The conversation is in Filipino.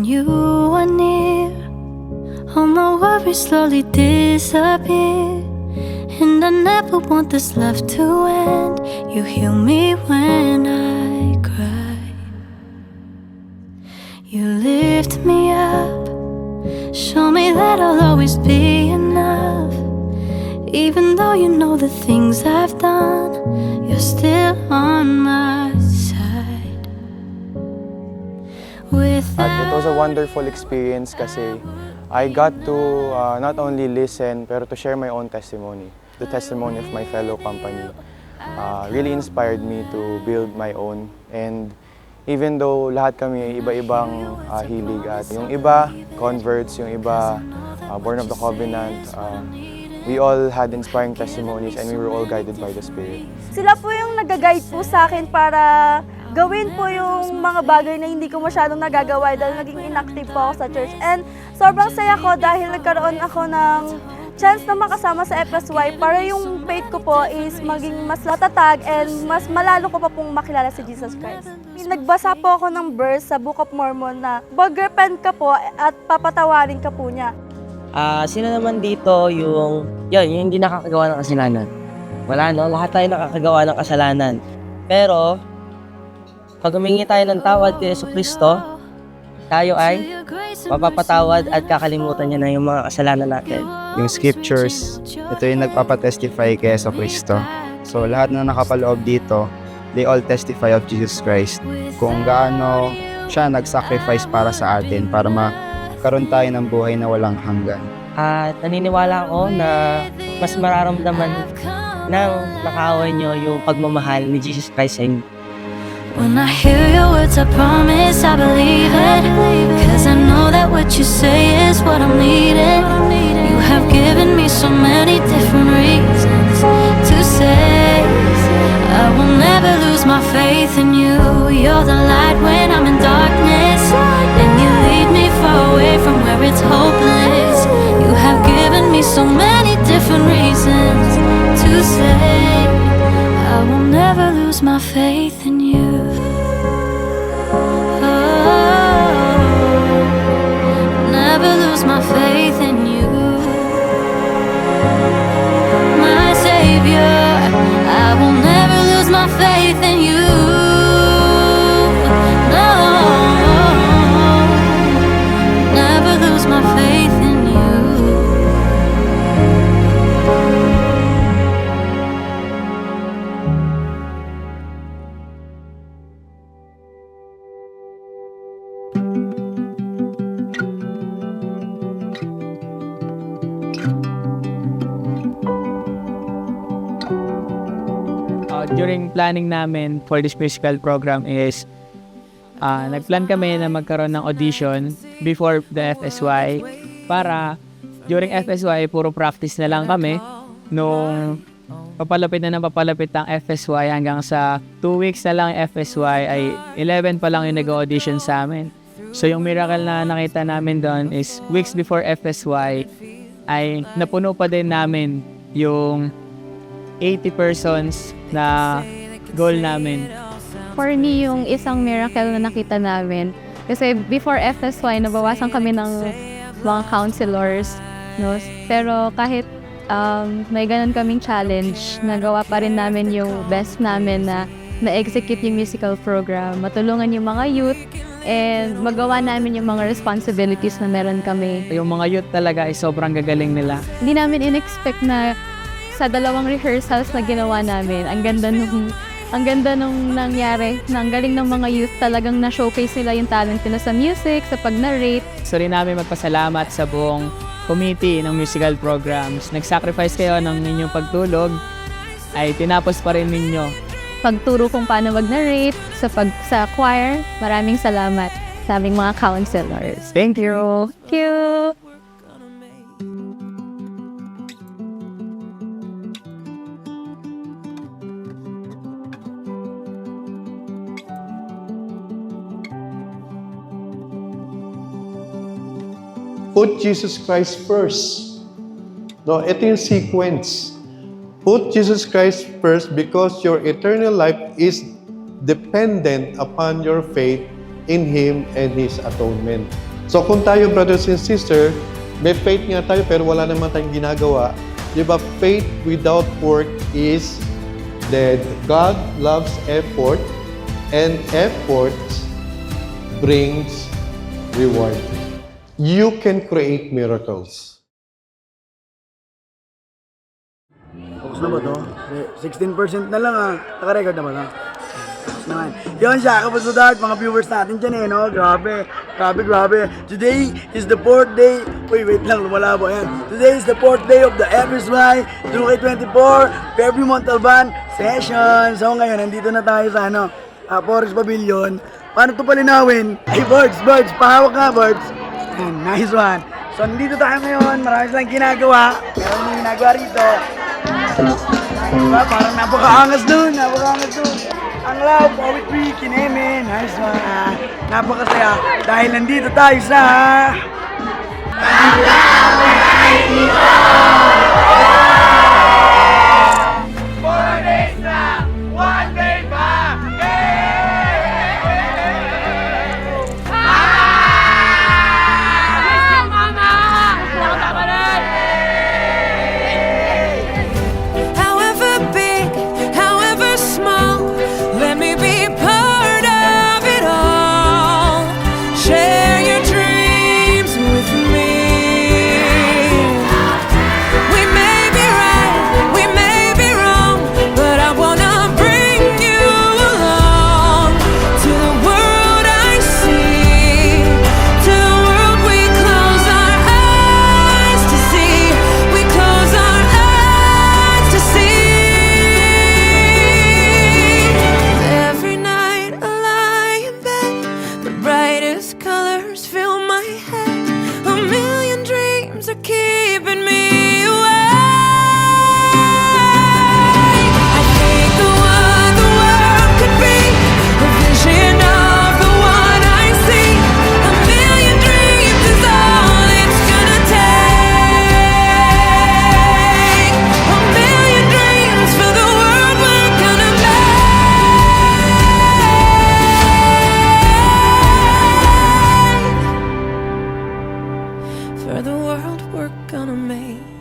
you are near, all my worries slowly disappear. And I never want this love to end. You heal me when I cry. You lift me up, show me that I'll always be enough. Even though you know the things I've done, you're still on my side. It was a wonderful experience kasi I got to not only listen pero to share my own testimony. The testimony of my fellow company really inspired me to build my own. And even though lahat kami iba-ibang hilig at yung iba converts, yung iba born of the covenant, we all had inspiring testimonies and we were all guided by the Spirit. Sila po yung nag-guide po sa akin para gawin po yung mga bagay na hindi ko masyadong nagagawa dahil naging inactive po ako sa church. And sobrang saya ko dahil nagkaroon ako ng chance na makasama sa FSY para yung faith ko po is maging mas matatag and mas malalo ko pa pong makilala si Jesus Christ. Nagbasa po ako ng verse sa Book of Mormon na mag-repent ka po at papatawarin ka po niya. Sino naman dito yung hindi nakakagawa ng kasalanan? Wala, no? Lahat tayo nakakagawa ng kasalanan. Pero, pag humingi tayo ng tawad kay Jesucristo, tayo ay mapapatawad at kakalimutan niya na yung mga kasalanan natin. Yung scriptures, ito yung nagpapatestify kay Jesucristo. So lahat na nakapaloob dito, they all testify of Jesus Christ. Kung gaano siya nag-sacrifice para sa atin, para magkaroon tayo ng buhay na walang hanggan. At naniniwala ako na mas mararamdaman ng nakaaway niyo yung pagmamahal ni Jesus Christ sa inyo. When I hear your words, I promise I believe it. Cause I know that what you say is what I'm needing. You have given me so many different reasons to say I will never lose my faith in you. You're the light when I'm in darkness, and you lead me far away from where it's hopeless. You have given me so many different reasons to say I will never lose my faith in you. Never lose my faith in you, my Savior. I will never lose my faith in you. No, never lose my faith in you. During planning namin for this musical program is nagplan kami na magkaroon ng audition before the FSY para during FSY puro practice na lang kami. Nung papalapit na papalapit ang FSY hanggang sa 2 weeks na lang FSY ay 11 pa lang yung nag-audition sa amin. So yung miracle na nakita namin doon is weeks before FSY ay napuno pa din namin yung 80 persons na goal namin. For me, yung isang miracle na nakita namin, kasi before FSY, nabawasan kami ng mga counselors, no? Pero kahit may ganun kaming challenge, nagawa pa rin namin yung best namin na ma-execute yung musical program, matulungan yung mga youth, and magawa namin yung mga responsibilities na meron kami. Yung mga youth talaga ay sobrang gagaling nila. Hindi namin in-expect na sa 2 rehearsals na ginawa namin, ang ganda nung nangyari. Ang galing ng mga youth, talagang na-showcase nila yung talent nila sa music, sa pag-narrate. Gusto rin namin magpasalamat sa buong committee ng musical programs. Nag-sacrifice kayo ng inyong pagtulog, ay tinapos pa rin ninyo. Pagturo kung paano mag-narrate, sa choir, maraming salamat sa aming mga counselors. Thank you! Thank you! Put Jesus Christ first. No, ito yung sequence. Put Jesus Christ first because your eternal life is dependent upon your faith in Him and His atonement. So kung tayo, brothers and sisters, may faith nga tayo pero wala naman tayong ginagawa, di ba, faith without work is dead. God loves effort, and effort brings reward. You can create miracles. Focus na ba to? 16% na lang ah. Naka-record na ba to? Focus naman. Yun siya, kapasadart, mga viewers natin dyan eh, no? Grabe, grabe, grabe. Today is the 4th day. Uy, wait lang, lumala po yan. Today is the 4th day of the FSY 2K24 Fairview Montalban Session. So ngayon, nandito na tayo sa Forest Pavilion. Paano ito palinawin? Ay, birds, pahawak nga, birds. Ayan, nice one. So, nandito tayo ngayon. Marami silang ginagawa. Meron yung ginagawa rito. Diba? Parang napaka-angas dun. Ang love, poetry, kineme. Nice one. Napakasaya. Dahil nandito tayo sa... However big, however small, let me be part of it all. Share your dreams with me. We may be right, we may be wrong, but I wanna bring you along to the world I see, to the world we close our eyes to see. We close our eyes to see. Every night I lie in bed, the brightest colors fill my head. A million dreams are keeping me awake. I think of what the world could be, a vision of the one I see. A million dreams is all it's gonna take. A million dreams for the world we're gonna make. For the world we're gonna make.